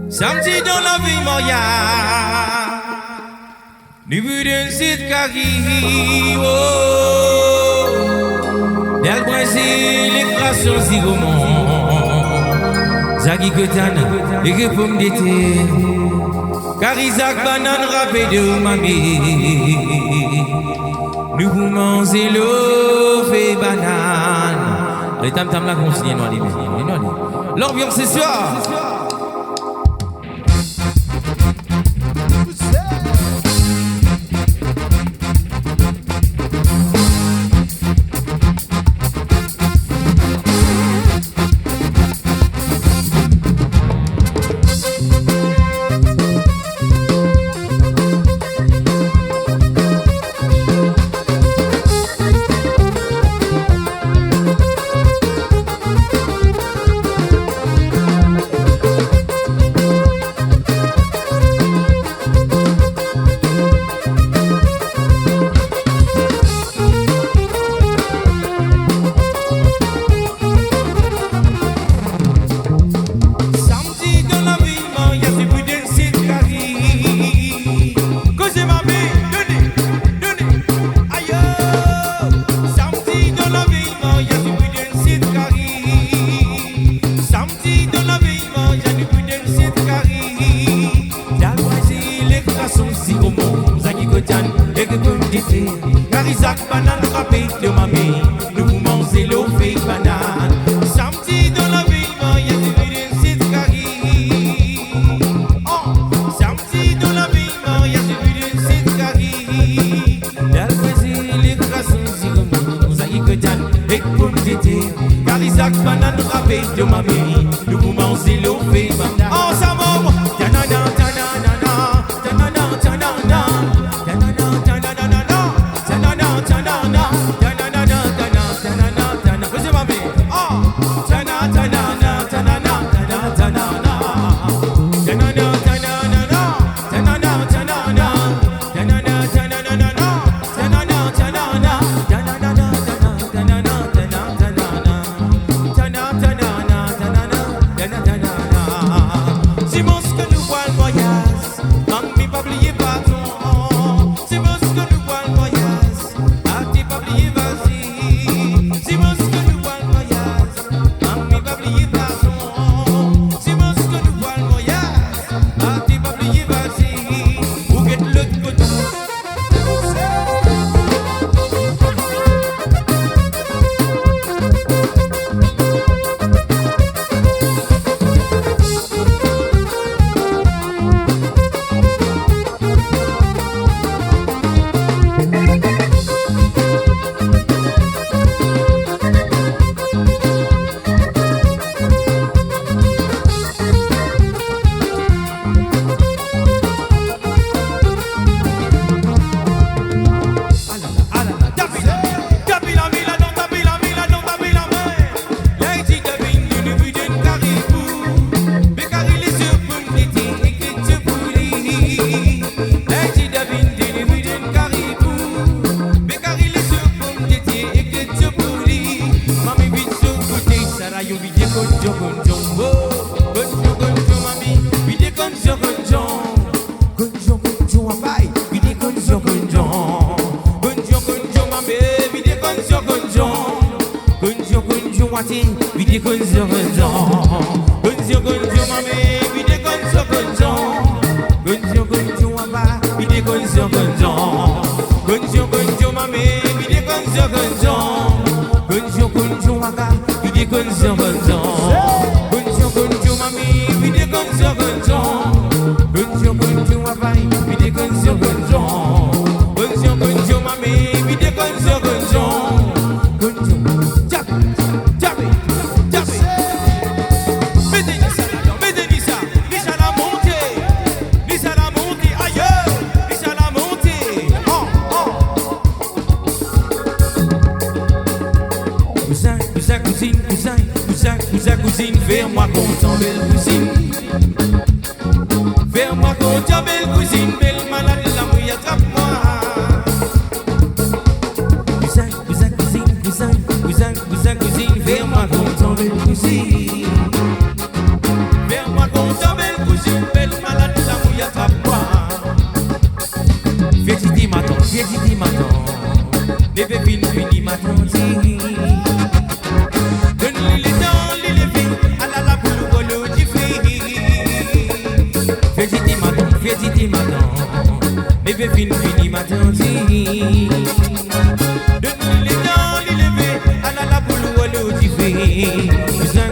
Samedi dans la vie moya, nous voulons cette carrière. Del Brésil, les créations zigomon, Zagi Kotana, et que pomme d'été, Carizak banane râpée de mamie. Nous vous mangez l'eau fait banane. Les tam-tam là qu'on signe, non, l'ambiance ce soir. Carizak banane râpée de mamie, nous vous mangez l'eau fait banane. Samedi dans la vie, il y a du vidéo c'est carré. Oh, samedi dans la vie, il y a du vidéo c'est carré. Del Brésil, les croissants zigomon, Zagi Kotana, et pomme d'été. Carizak banane râpée de mamie, nous vous mangez l'eau fait banane. Oh, ça va, tanana, tanana, tanana, tanana. Vide konzo konzo, konzo konzo mame, vide konzo konzo, konzo konzo waba, vide konzo konzo, konzo konzo mame, vide konzo konzo, konzo konzo waba, vide konzo konzo, konzo konzo mame, vide konzo konzo, konzo konzo waba, vide konzo konzo, konzo konzo mame, vide konzo konzo, konzo jab. Cousine, fais-moi content, belle cousine. Fais-moi content, belle cousine, belle malade, la mouille attrape-moi. Cousin, cousine, fais-moi content, belle cousine. lever fini matin dit. Donne les dents, les lever, à la boule ou à l'eau d'y fait. Cousin,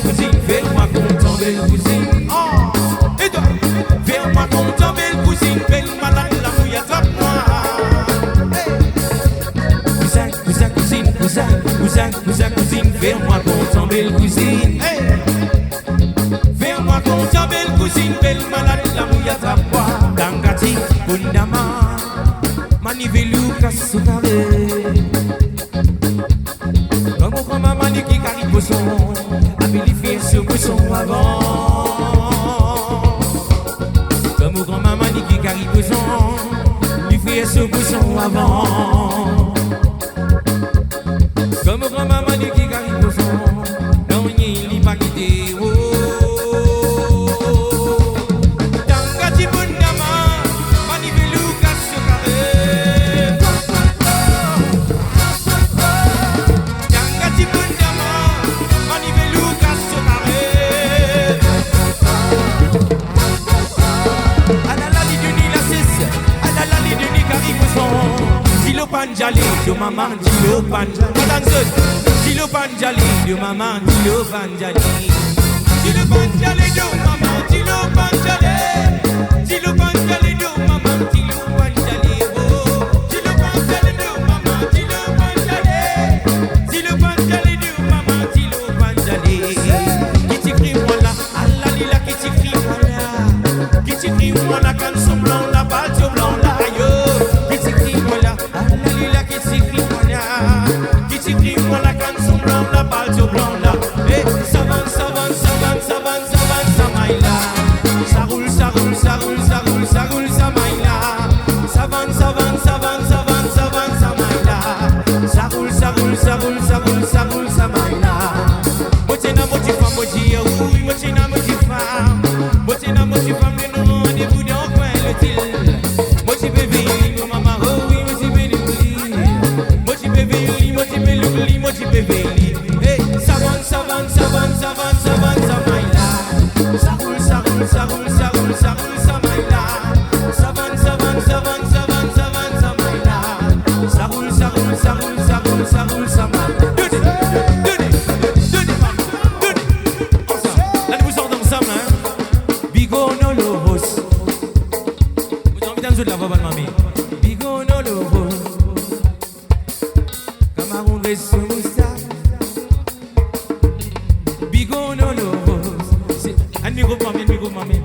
cousine, fais-moi content, belle cousine. Oh, et toi, fais-moi content, belle cousine, belle malade, la mouille attrape-moi. Cousine, fais-moi content, belle cousine. Fais-moi content, belle cousine, belle malade, la mouille attrape-moi. Tangati, Bundama, Manivelou, Kassoukare. Comme au grand maman qui carry poisson, habilifié ce poisson avant. Comme au grand maman qui carry poisson, lui fait ce poisson avant. Comme au grand maman qui carry poisson, non il n'y pas quitté. Tangati Bundama, Manivelou, Kassoukare. Panjali, de maman, dilo panjali. Dilo panjali, de maman, dilo panjali. Dilo panjali, de maman, dilo panjali. Dilo panjali, de maman, dilo panjali. Dilo panjali, de maman, dilo panjali. Dilo panjali, de maman, dilo panjali. Qui t'écrit moi là, Allah lila qui t'écrit moi là. Qui t'écrit moi là, quand son blanc là, pas de blanc là, aïe. Qui t'écrit moi là. Qui t'écrit moi la canson blanc, la balle au blanc là. Eh, savane, samaïla. Ça roule, samaïla. Savane, samaïla. Ça roule, samaïla. Motina, motifam, motia, oui, motina, motifam. Motina, motifam, nous rendez-vous dans le coin, le til. Motivé, nous maman, oh oui, motivé, veli. Hey, savane, samaïla. Ça roule, samaïla. Savane, samaïla. Ça roule, samaïla. Donnez. Là, nous sortons ensemble, hein. Bigo no lobos. Vous avez envie d'un jeu de la voix, mamie. Bigo no lobos. Camarón de Sousa. Bigo no lobos. Un micro, mamie.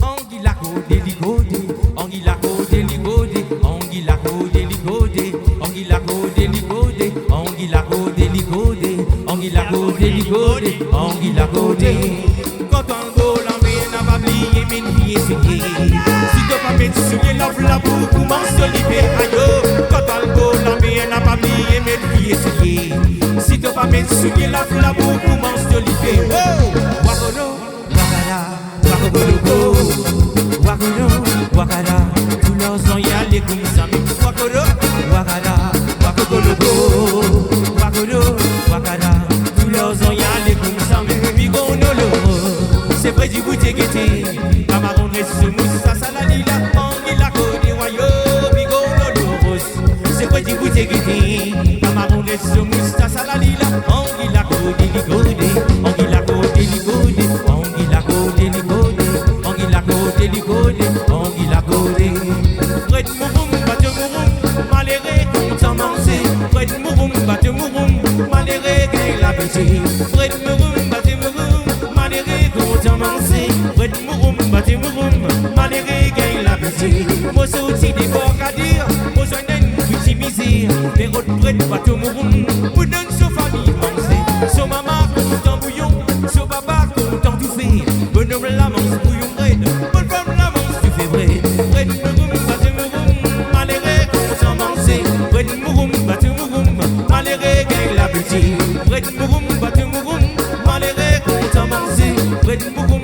Anguilaco, déligode. Anguilaco, déligode. Anguilaco, déligode. Anguilaco, déligode. Anguilaco, déligode. Anguilaco, déligode. Anguilaco, déligode. Quand on go, l'envie n'a pas oublié, mais n'y est souillé. Si tu pas mettre souillé, la boue commence à libérer. Aïe, quand on go, l'envie n'a pas oublié, mais n'y est souillé. Si tu pas mettre souillé, la boue commence à libérer. Oh, Wakono, Wakada, Wakono, Wakada, tous leurs ans y aller comme ça. Wakono, Wakada, Wakono, Wakada, tous leurs ans y aller comme ça. Bigo no loro, c'est vrai du goût guetté. Camarón reste ce mousse, ça la lila, Anguilaco des royaumes. Bigo no loro, c'est vrai du goût guetté. Camarón reste ce mousse, ça la lila, Anguilaco déligode. Anguilaco déligode. Anguilaco déligode. Prête mouroum, batte mouroum, maléré, content manger. Prête mouroum, batte mouroum, maléré, gagne la bêtise. Prête mouroum, batte mouroum, maléré, content manger. Prête mouroum, batte mouroum, maléré, gagne la bêtise. Moi c'est aussi des bords à dire, moi j'en ai une petite misère. Les routes prête, batte mouroum, vous donne sa famille manger. Son maman, content bouillon, son papa, content tout fait. Bonhomme la mange, bouillon bread, bonne femme la mange, tu fais vrai. Prête mouroum, batte mouroum, maléré, content manger. Prête mouroum, batte mouroum, maléré, gagne la bêtise. Prête mouroum, batte mouroum, maléré, content manger. Prête mouroum.